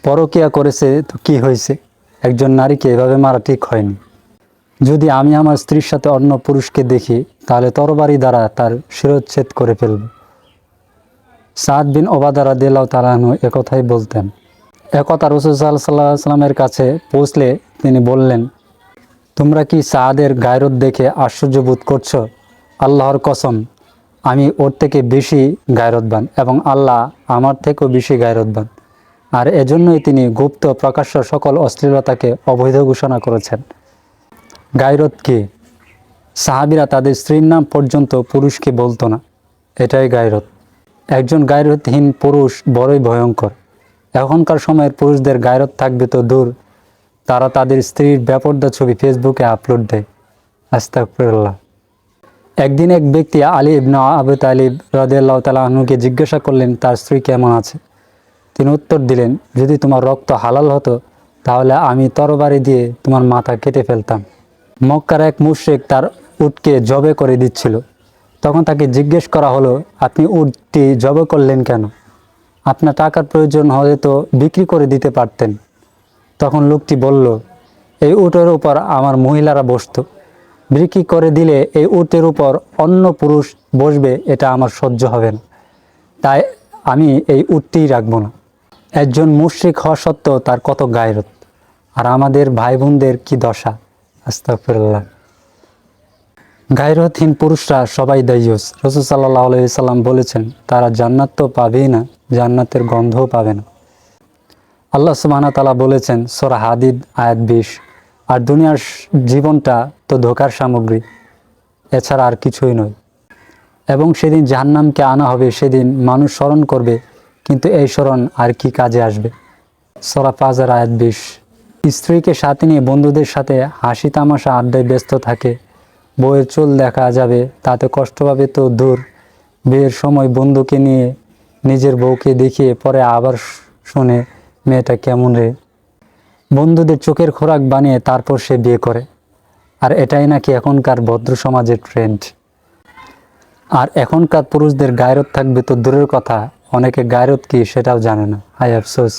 পরকীয়া করেছে তো কি হয়েছে? একজন নারীকে এভাবে মারা ঠিক হয়নি। যদি আমি আমার স্ত্রীর সাথে অন্য পুরুষকে দেখি তাহলে তরবারি দ্বারা তার শিরোচ্ছেদ করে ফেলব। সাদ বিন ওবাদা রাদিয়াল্লাহু তাআলা আনহু একথাই বলতেন। একথা রাসূল সাল্লাল্লাহু আলাইহি ওয়াসাল্লামের কাছে পৌঁছলে তিনি বললেন, তোমরা কি সাদের গায়রত দেখে আশ্চর্য বোধ করছো? আল্লাহর কসম, আমি ওর থেকে বেশি গায়রতবান এবং আল্লাহ আমার থেকেও বেশি গায়রতবান। আর এজন্যই তিনি গুপ্ত প্রকাশ্য সকল অশ্লীলতাকে অবৈধ ঘোষণা করেছেন। গায়রত কি? সাহাবীরা তাদের স্ত্রীর নাম পর্যন্ত পুরুষকে বলতো না। এটাই গায়রত। একজন গায়রতহীন পুরুষ বড়ই ভয়ঙ্কর। এখনকার সময়ের পুরুষদের গায়রত থাকবে তো দূর, তারা তাদের স্ত্রীর বেপরদা ছবি ফেসবুকে আপলোড দেয়। আস্তাগফিরুল্লাহ। একদিন এক ব্যক্তি আলী ইবনে আবু তালিব রাদিয়াল্লাহু তাআলা আনহুকে জিজ্ঞাসা করলেন তার স্ত্রী কেমন আছে। তিনি উত্তর দিলেন, যদি তোমার রক্ত হালাল হতো তাহলে আমি তরবারি দিয়ে তোমার মাথা কেটে ফেলতাম। মক্কার এক মুশরিক তার উটকে জবে করে দিচ্ছিল। তখন তাকে জিজ্ঞেস করা হলো, আপনি উটটি জবে করলেন কেন? আপনার টাকার প্রয়োজন হলে তো বিক্রি করে দিতে পারতেন। তখন লোকটি বলল, এই উটের উপর আমার মহিলারা বসতো, বিক্রি করে দিলে এই উটের উপর অন্য পুরুষ বসবে, এটা আমার সহ্য হবে না, তাই আমি এই উটটিই রাখবো না। একজন মুশরিক হওয়া সত্ত্বেও তার কত গায়রত, আর আমাদের ভাই বোনদের কি দশা। আস্তাগফিরুল্লাহ। গায়রতহীন পুরুষরা সবাই দাইয়ুস। রাসূল সাল্লাল্লাহু আলাইহি সাল্লাম বলেছেন, তারা জান্নাত তো পাবেই না, জান্নাতের গন্ধও পাবে না। আল্লাহ সুবহানাহু ওয়া তাআলা বলেছেন সূরা হাদিদ আয়াত 20, আর দুনিয়ার জীবনটা তো ধোঁকার সামগ্রী, এছাড়া আর কিছুই নয়। এবং সেদিন জাহান্নামকে আনা হবে, সেদিন মানুষ স্মরণ করবে, কিন্তু এই স্মরণ আর কি কাজে আসবে। সূরা ফাজর আয়াত 20। স্ত্রীকে সাথে নিয়ে বন্ধুদের সাথে হাসি তামাশা আড্ডায় ব্যস্ত থাকে, বউয়ের চুল দেখা যাবে তাতে কষ্ট পাবে তো দূর, বিয়ের সময় বন্ধুকে নিয়ে নিজের বউকে দেখিয়ে পরে আবার শুনে মেয়েটা কেমন রে। বন্ধুদের চোখের খোরাক বানিয়ে তারপর সে বিয়ে করে। আর এটাই নাকি এখনকার ভদ্র সমাজের ট্রেন্ড। আর এখনকার পুরুষদের গায়রত থাকবে তো দূরের কথা, অনেকে গায়রত কি সেটাও জানে না। হায় আফসোস।